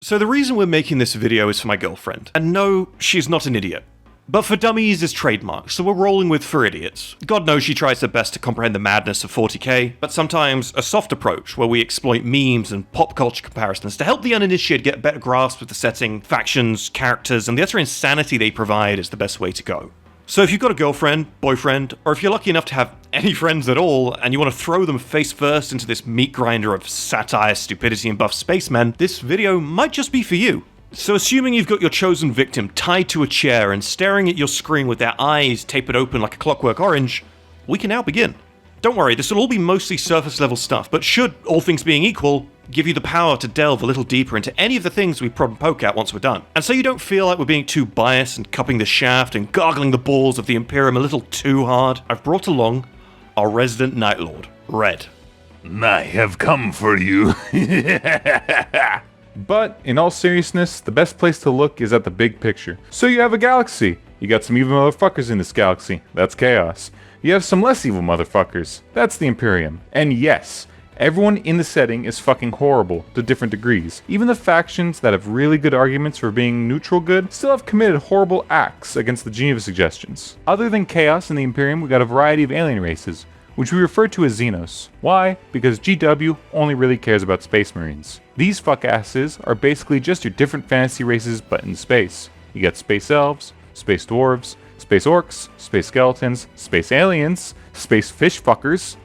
So the reason we're making this video is for my girlfriend. And no, she's not an idiot. But for dummies is trademark, so we're rolling with for idiots. God knows she tries her best to comprehend the madness of 40k, but sometimes a soft approach where we exploit memes and pop culture comparisons to help the uninitiated get a better grasp of the setting, factions, characters, and the utter insanity they provide is the best way to go. So if you've got a girlfriend, boyfriend, or if you're lucky enough to have any friends at all, and you want to throw them face first into this meat grinder of satire, stupidity, and buff spacemen, this video might just be for you. So assuming you've got your chosen victim tied to a chair and staring at your screen with their eyes tapered open like a clockwork orange, we can now begin. Don't worry, this will all be mostly surface level stuff, but should, all things being equal, give you the power to delve a little deeper into any of the things we prod and poke at once we're done. And so you don't feel like we're being too biased and cupping the shaft and gargling the balls of the Imperium a little too hard, I've brought along our resident Night Lord, Red. I have come for you. But, in all seriousness, the best place to look is at the big picture. So you have a galaxy. You got some evil motherfuckers in this galaxy. That's chaos. You have some less evil motherfuckers. That's the Imperium. And yes, everyone in the setting is fucking horrible to different degrees. Even the factions that have really good arguments for being neutral good still have committed horrible acts against the Geneva suggestions. Other than chaos in the Imperium, we got a variety of alien races, which we refer to as Xenos. Why? Because GW only really cares about Space Marines. These fuckasses are basically just your different fantasy races but in space. You got Space Elves, Space Dwarves, Space Orks, Space Skeletons, Space Aliens, Space Fish Fuckers,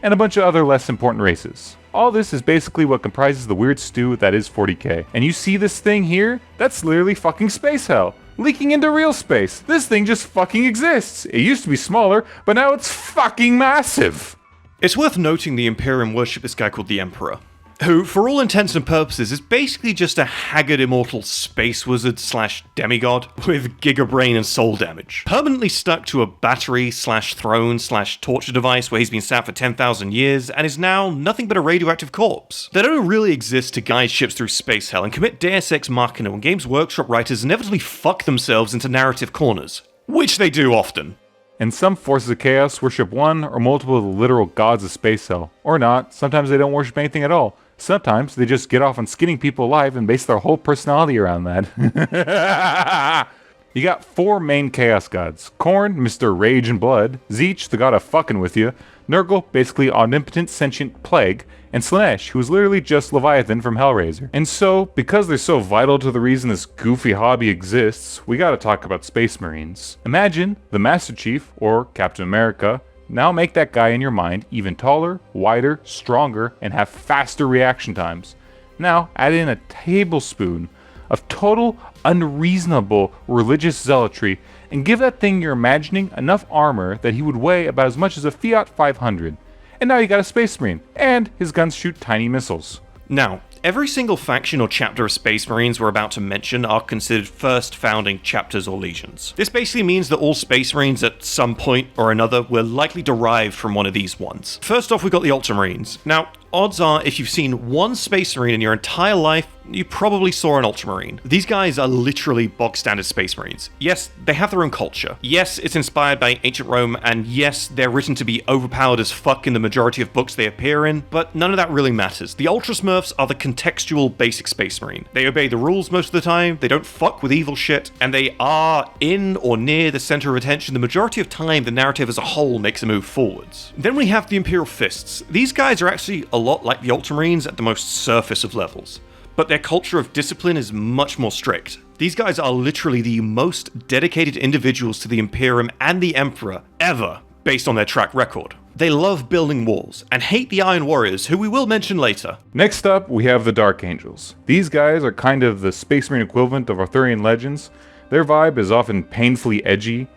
and a bunch of other less important races. All this is basically what comprises the weird stew that is 40k. And you see this thing here? That's literally fucking space hell. Leaking into real space. This thing just fucking exists. It used to be smaller, but now it's fucking massive. It's worth noting the Imperium worship this guy called the Emperor, who, for all intents and purposes, is basically just a haggard immortal space wizard slash demigod with gigabrain and soul damage. Permanently stuck to a battery slash throne slash torture device where he's been sat for 10,000 years and is now nothing but a radioactive corpse. They don't really exist to guide ships through space hell and commit Deus Ex Machina when Games Workshop writers inevitably fuck themselves into narrative corners, which they do often. And some forces of chaos worship one or multiple of the literal gods of space hell. Or not, sometimes they don't worship anything at all. Sometimes they just get off on skinning people alive and base their whole personality around that. You got 4 main chaos gods. Khorne, Mr. Rage and Blood. Tzeentch, the god of fucking with you. Nurgle, basically omnipotent sentient plague. And Slaanesh, who is literally just Leviathan from Hellraiser. And so, because they're so vital to the reason this goofy hobby exists, we gotta talk about Space Marines. Imagine the Master Chief, or Captain America. Now make that guy in your mind even taller, wider, stronger, and have faster reaction times. Now add in a tablespoon of total unreasonable religious zealotry and give that thing you're imagining enough armor that he would weigh about as much as a Fiat 500. And now you got a Space Marine, and his guns shoot tiny missiles. Now, every single faction or chapter of Space Marines we're about to mention are considered first founding chapters or legions. This basically means that all Space Marines at some point or another were likely derived from one of these ones. First off, we've got the Ultramarines. Now, odds are if you've seen one Space Marine in your entire life, you probably saw an Ultramarine. These guys are literally bog standard Space Marines. Yes, they have their own culture. Yes, it's inspired by ancient Rome, and yes, they're written to be overpowered as fuck in the majority of books they appear in, but none of that really matters. The Ultra Smurfs are the contextual basic Space Marine. They obey the rules most of the time, they don't fuck with evil shit, and they are in or near the center of attention the majority of time the narrative as a whole makes a move forwards. Then we have the Imperial Fists. These guys are actually a lot like the Ultramarines at the most surface of levels, but their culture of discipline is much more strict. These guys are literally the most dedicated individuals to the Imperium and the Emperor ever, based on their track record. They love building walls, and hate the Iron Warriors, who we will mention later. Next up, we have the Dark Angels. These guys are kind of the Space Marine equivalent of Arthurian legends. Their vibe is often painfully edgy,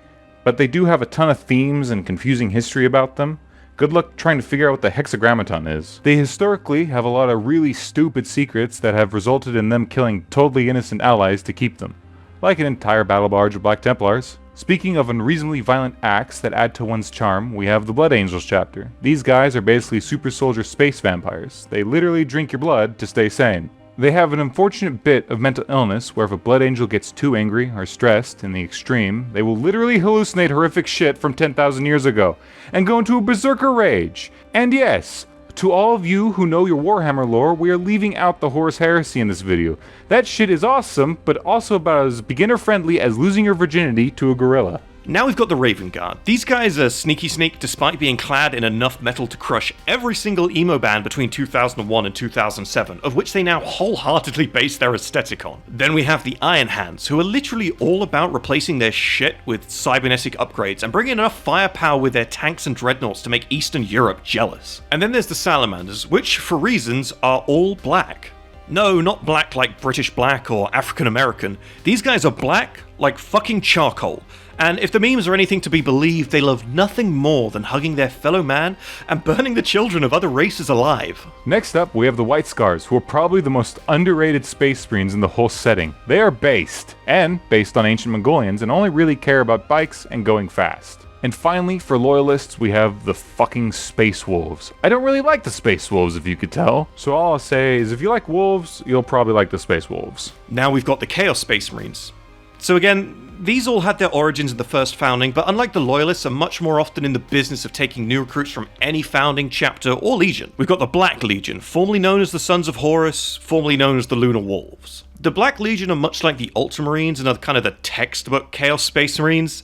but they do have a ton of themes and confusing history about them. Good luck trying to figure out what the Hexagrammaton is. They historically have a lot of really stupid secrets that have resulted in them killing totally innocent allies to keep them, like an entire battle barge of Black Templars. Speaking of unreasonably violent acts that add to one's charm, we have the Blood Angels chapter. These guys are basically super soldier space vampires. They literally drink your blood to stay sane. They have an unfortunate bit of mental illness where if a Blood Angel gets too angry or stressed in the extreme, they will literally hallucinate horrific shit from 10,000 years ago and go into a berserker rage. And yes, To all of you who know your Warhammer lore, we are leaving out the Horus Heresy in this video. That shit is awesome, but also about as beginner-friendly as losing your virginity to a gorilla. Now we've got the Raven Guard. These guys are sneaky sneak despite being clad in enough metal to crush every single emo band between 2001 and 2007, of which they now wholeheartedly base their aesthetic on. Then we have the Iron Hands, who are literally all about replacing their shit with cybernetic upgrades and bringing enough firepower with their tanks and dreadnoughts to make Eastern Europe jealous. And then there's the Salamanders, which, for reasons, are all black. No, not black like British black or African American. These guys are black like fucking charcoal. And if the memes are anything to be believed, they love nothing more than hugging their fellow man and burning the children of other races alive. Next up, we have the White Scars, who are probably the most underrated Space Marines in the whole setting. They are based on ancient Mongolians, and only really care about bikes and going fast. And finally, for loyalists, we have the fucking Space Wolves. I don't really like the Space Wolves, if you could tell. So all I'll say is if you like wolves, you'll probably like the Space Wolves. Now we've got the Chaos Space Marines. So again, these all had their origins in the first founding, but unlike the Loyalists, are much more often in the business of taking new recruits from any founding, chapter, or legion. We've got the Black Legion, formerly known as the Sons of Horus, formerly known as the Lunar Wolves. The Black Legion are much like the Ultramarines and are kind of the textbook Chaos Space Marines.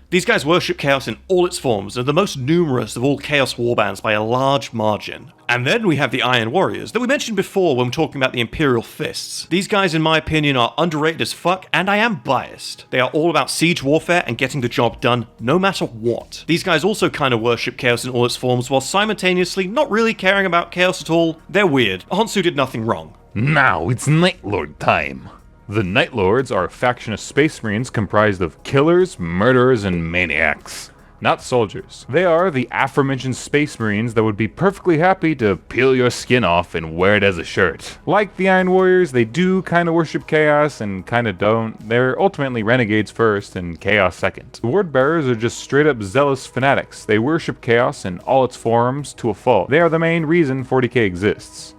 These guys worship Chaos in all its forms, and are the most numerous of all Chaos warbands by a large margin. And then we have the Iron Warriors, that we mentioned before when talking about the Imperial Fists. These guys, in my opinion, are underrated as fuck, and I am biased. They are all about siege warfare and getting the job done, no matter what. These guys also kind of worship Chaos in all its forms, while simultaneously not really caring about Chaos at all. They're weird. Honsu did nothing wrong. Now it's Night Lord time. The Night Lords are a faction of Space Marines comprised of killers, murderers, and maniacs. Not soldiers. They are the aforementioned Space Marines that would be perfectly happy to peel your skin off and wear it as a shirt. Like the Iron Warriors, they do kind of worship Chaos and kind of don't. They're ultimately renegades first and Chaos second. The Word Bearers are just straight up zealous fanatics. They worship Chaos in all its forms to a fault. They are the main reason 40k exists.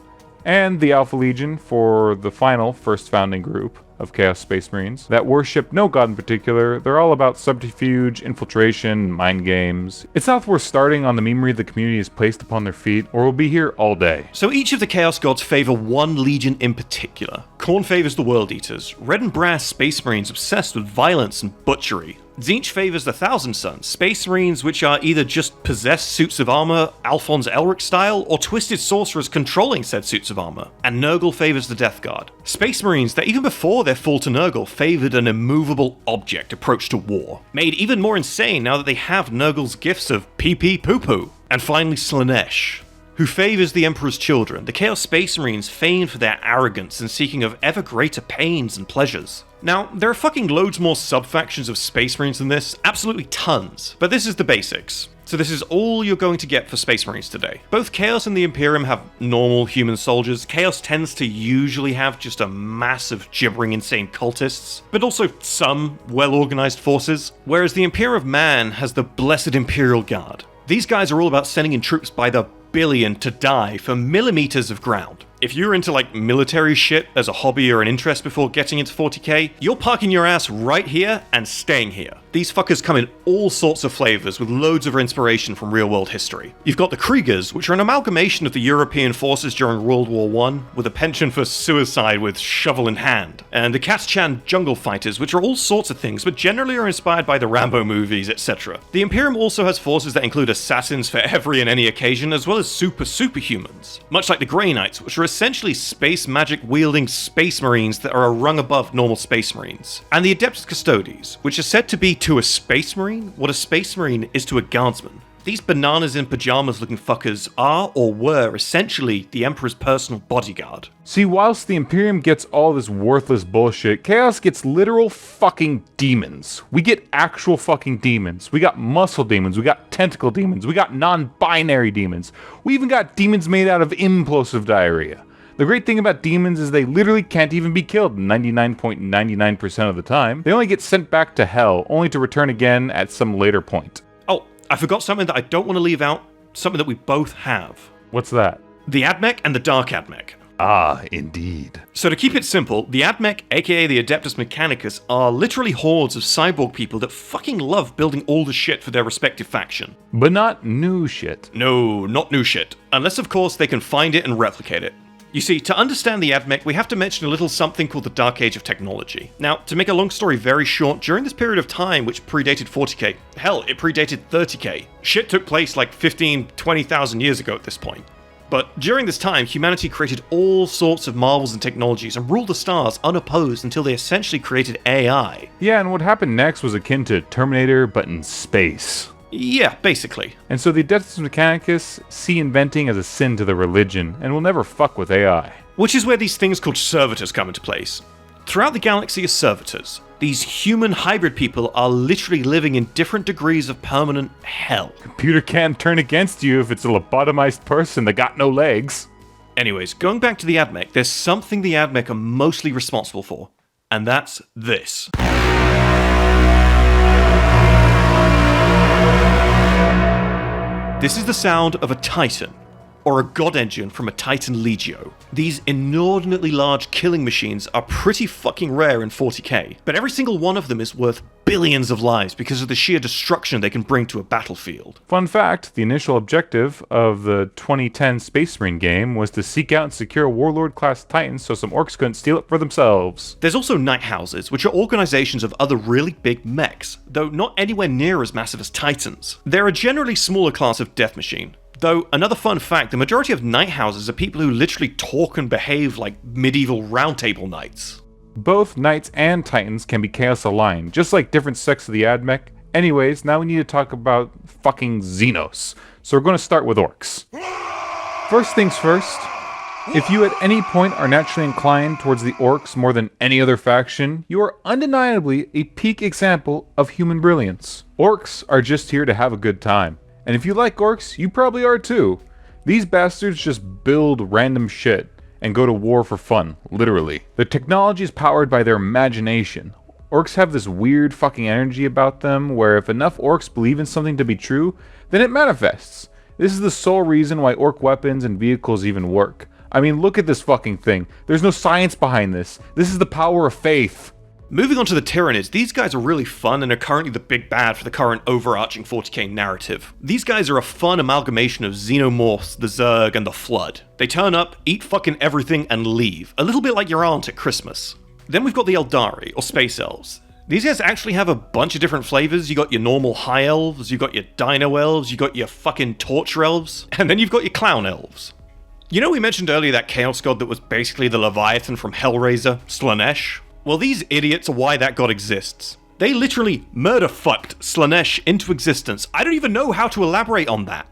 And the Alpha Legion for the final first founding group of Chaos Space Marines that worship no god in particular. They're all about subterfuge, infiltration, mind games. It's not worth starting on the memery the community has placed upon their feet, or we'll be here all day. So each of the Chaos Gods favor one legion in particular. Khorne favors the World Eaters, Red and Brass Space Marines obsessed with violence and butchery. Tzeentch favors the Thousand Sons, Space Marines which are either just possessed suits of armor, Alphonse Elric style, or twisted sorcerers controlling said suits of armor. And Nurgle favors the Death Guard. Space Marines that even before their fall to Nurgle favored an immovable object approach to war, made even more insane now that they have Nurgle's gifts of pee-pee poo-poo. And finally Slaanesh, who favors the Emperor's children, the Chaos Space Marines famed for their arrogance and seeking of ever greater pains and pleasures. Now, there are fucking loads more sub-factions of Space Marines than this, absolutely tons, but this is the basics. So this is all you're going to get for Space Marines today. Both Chaos and the Imperium have normal human soldiers. Chaos tends to usually have just a mass of gibbering insane cultists, but also some well-organized forces, whereas the Imperium of Man has the blessed Imperial Guard. These guys are all about sending in troops by the billion to die for millimeters of ground. If you're into like military shit as a hobby or an interest before getting into 40k, you're parking your ass right here and staying here. These fuckers come in all sorts of flavors with loads of inspiration from real world history. You've got the Kriegers, which are an amalgamation of the European forces during World War I, with a penchant for suicide with shovel in hand. And the Katchan jungle fighters, which are all sorts of things, but generally are inspired by the Rambo movies, etc. The Imperium also has forces that include assassins for every and any occasion, as well as superhumans. Much like the Grey Knights, which are essentially space magic wielding space marines that are a rung above normal space marines. And the Adeptus Custodes, which are said to be to a space marine what a space marine is to a guardsman. These bananas in pajamas looking fuckers are or were essentially the Emperor's personal bodyguard. See, whilst the Imperium gets all this worthless bullshit, Chaos gets literal fucking demons. We get actual fucking demons. We got muscle demons, we got tentacle demons, we got non-binary demons. We even got demons made out of implosive diarrhea. The great thing about demons is they literally can't even be killed 99.99% of the time. They only get sent back to hell, only to return again at some later point. Oh, I forgot something that I don't want to leave out, something that we both have. What's that? The Admech and the Dark Admech. Ah, indeed. So to keep it simple, the Admech, aka the Adeptus Mechanicus, are literally hordes of cyborg people that fucking love building all the shit for their respective faction. But not new shit. No, not new shit. Unless of course they can find it and replicate it. You see, to understand the Admech, we have to mention a little something called the Dark Age of Technology. Now, to make a long story very short, during this period of time, which predated 40k, hell, it predated 30k, shit took place like 20,000 years ago at this point. But during this time, humanity created all sorts of marvels and technologies and ruled the stars unopposed until they essentially created AI. Yeah, and what happened next was akin to Terminator, but in space. Yeah, basically. And so the Adeptus Mechanicus see inventing as a sin to their religion, and will never fuck with AI. Which is where these things called servitors come into place. Throughout the galaxy are servitors. These human hybrid people are literally living in different degrees of permanent hell. Computer can't turn against you if it's a lobotomized person that got no legs. Anyways, going back to the Admech, there's something the Admech are mostly responsible for, and that's this. This is the sound of a Titan, or a god engine from a Titan Legio. These inordinately large killing machines are pretty fucking rare in 40k, but every single one of them is worth billions of lives because of the sheer destruction they can bring to a battlefield. Fun fact, the initial objective of the 2010 Space Marine game was to seek out and secure Warlord-class Titans so some Orks couldn't steal it for themselves. There's also Night Houses, which are organizations of other really big mechs, though not anywhere near as massive as Titans. They're a generally smaller class of death machine. Though, another fun fact, the majority of Night Houses are people who literally talk and behave like medieval roundtable knights. Both Knights and Titans can be Chaos aligned, just like different sects of the Admech. Anyways, now we need to talk about fucking Xenos. So we're going to start with Orks. First things first, if you at any point are naturally inclined towards the Orks more than any other faction, you are undeniably a peak example of human brilliance. Orks are just here to have a good time. And if you like Orks, you probably are too. These bastards just build random shit and go to war for fun, literally. The technology is powered by their imagination. Orks have this weird fucking energy about them where if enough Orks believe in something to be true, then it manifests. This is the sole reason why Ork weapons and vehicles even work. I mean, look at this fucking thing. There's no science behind this. This is the power of faith. Moving on to the Tyranids, these guys are really fun and are currently the big bad for the current overarching 40k narrative. These guys are a fun amalgamation of Xenomorphs, the Zerg, and the Flood. They turn up, eat fucking everything, and leave. A little bit like your aunt at Christmas. Then we've got the Aeldari, or Space Elves. These guys actually have a bunch of different flavors. You got your normal High Elves, you got your Dino Elves, you got your fucking Torture Elves, and then you've got your Clown Elves. You know we mentioned earlier that Chaos God that was basically the Leviathan from Hellraiser, Slaanesh? Well, these idiots are why that god exists. They literally murder-fucked Slaanesh into existence. I don't even know how to elaborate on that.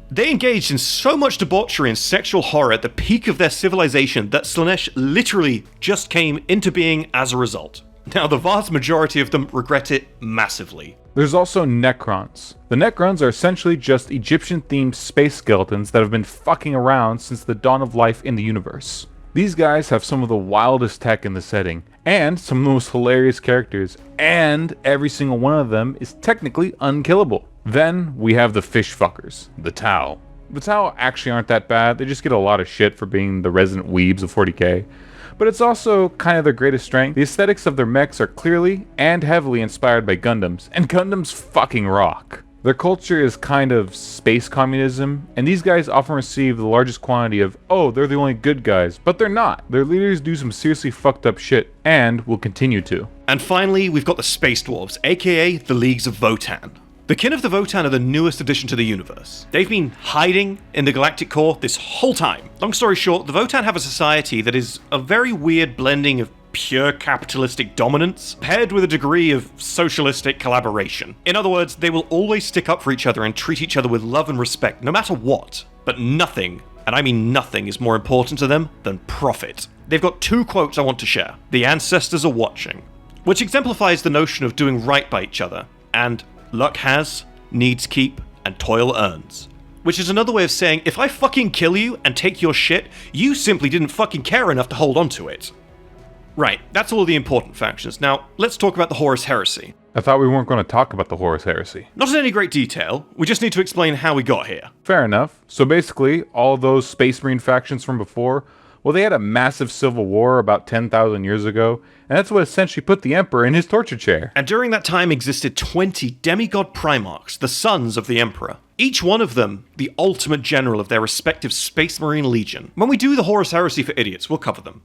They engaged in so much debauchery and sexual horror at the peak of their civilization that Slaanesh literally just came into being as a result. Now, the vast majority of them regret it massively. There's also Necrons. The Necrons are essentially just Egyptian-themed space skeletons that have been fucking around since the dawn of life in the universe. These guys have some of the wildest tech in the setting, and some of the most hilarious characters, and every single one of them is technically unkillable. Then we have the fish fuckers, the Tau. The Tau actually aren't that bad, they just get a lot of shit for being the resident weebs of 40k. But it's also kind of their greatest strength. The aesthetics of their mechs are clearly and heavily inspired by Gundams, and Gundams fucking rock. Their culture is kind of space communism, and these guys often receive the largest quantity of, oh, they're the only good guys, but they're not. Their leaders do some seriously fucked up shit, and will continue to. And finally, we've got the Space Dwarves, aka the Leagues of Votann. The kin of the Votann are the newest addition to the universe. They've been hiding in the galactic core this whole time. Long story short, the Votann have a society that is a very weird blending of pure capitalistic dominance, paired with a degree of socialistic collaboration. In other words, they will always stick up for each other and treat each other with love and respect, no matter what. But nothing, and I mean nothing, is more important to them than profit. They've got two quotes I want to share. The ancestors are watching, which exemplifies the notion of doing right by each other, and luck has, needs keep, and toil earns. Which is another way of saying, if I fucking kill you and take your shit, you simply didn't fucking care enough to hold on to it. Right, that's all the important factions. Now, let's talk about the Horus Heresy. I thought we weren't going to talk about the Horus Heresy. Not in any great detail, we just need to explain how we got here. Fair enough. So basically, all those Space Marine factions from before Well, they had a massive civil war about 10,000 years ago, and that's what essentially put the Emperor in his torture chair. And during that time existed 20 demigod Primarchs, the sons of the Emperor. Each one of them the ultimate general of their respective Space Marine Legion. When we do the Horus Heresy for idiots, we'll cover them.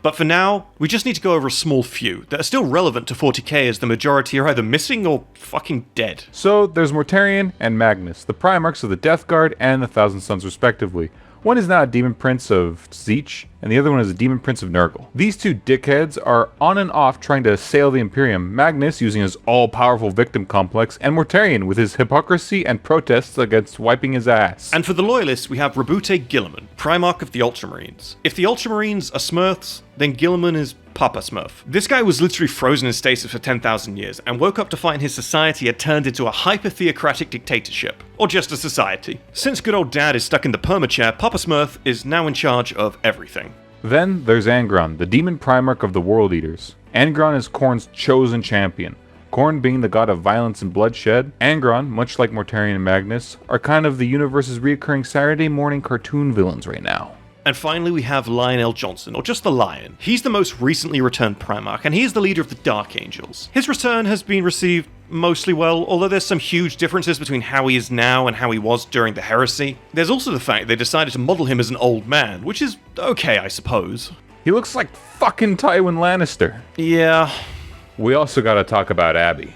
But for now, we just need to go over a small few that are still relevant to 40k as the majority are either missing or fucking dead. So there's Mortarion and Magnus, the Primarchs of the Death Guard and the Thousand Sons respectively. One is now a Demon Prince of Tzeentch, and the other one is a Demon Prince of Nurgle. These two dickheads are on and off trying to assail the Imperium, Magnus using his all-powerful victim complex, and Mortarion with his hypocrisy and protests against wiping his ass. And for the Loyalists, we have Roboute Guilliman, Primarch of the Ultramarines. If the Ultramarines are Smurfs, then Guilliman is Papa Smurf. This guy was literally frozen in stasis for 10,000 years, and woke up to find his society had turned into a hyper-theocratic dictatorship. Or just a society. Since good old dad is stuck in the permachair, Papa Smurf is now in charge of everything. Then there's Angron, the Demon Primarch of the World Eaters. Angron is Khorne's chosen champion. Khorne being the god of violence and bloodshed, Angron, much like Mortarion and Magnus, are kind of the universe's reoccurring Saturday morning cartoon villains right now. And finally we have Lionel Johnson, or just the Lion. He's the most recently returned Primarch, and he is the leader of the Dark Angels. His return has been received mostly well, although there's some huge differences between how he is now and how he was during the Heresy. There's also the fact they decided to model him as an old man, which is okay, I suppose. He looks like fucking Tywin Lannister. Yeah. We also gotta talk about Abby.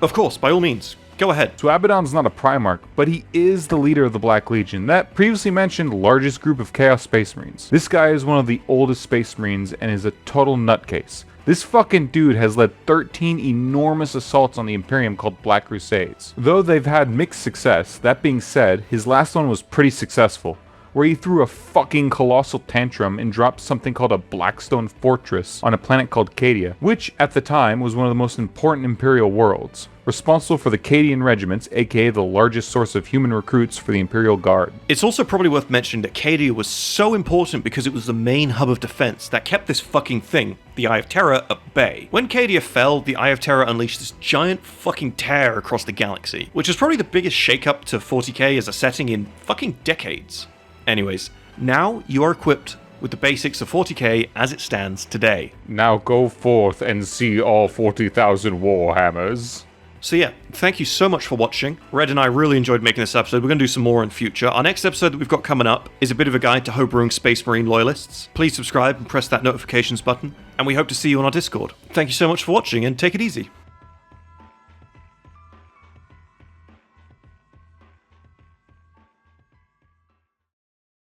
Of course, by all means. Go ahead. So Abaddon's not a Primarch, but he is the leader of the Black Legion, that previously mentioned largest group of Chaos Space Marines. This guy is one of the oldest Space Marines and is a total nutcase. This fucking dude has led 13 enormous assaults on the Imperium called Black Crusades. Though they've had mixed success, that being said, his last one was pretty successful, where he threw a fucking colossal tantrum and dropped something called a Blackstone Fortress on a planet called Cadia, which at the time was one of the most important Imperial worlds, responsible for the Cadian regiments, aka the largest source of human recruits for the Imperial Guard. It's also probably worth mentioning that Cadia was so important because it was the main hub of defense that kept this fucking thing, the Eye of Terror, at bay. When Cadia fell, the Eye of Terror unleashed this giant fucking tear across the galaxy, which is probably the biggest shakeup to 40k as a setting in fucking decades. Anyways, now you are equipped with the basics of 40k as it stands today. Now go forth and see all 40,000 Warhammers. So yeah, thank you so much for watching. Red and I really enjoyed making this episode. We're going to do some more in future. Our next episode that we've got coming up is a bit of a guide to homebrewing Space Marine loyalists. Please subscribe and press that notifications button, and we hope to see you on our Discord. Thank you so much for watching, and take it easy.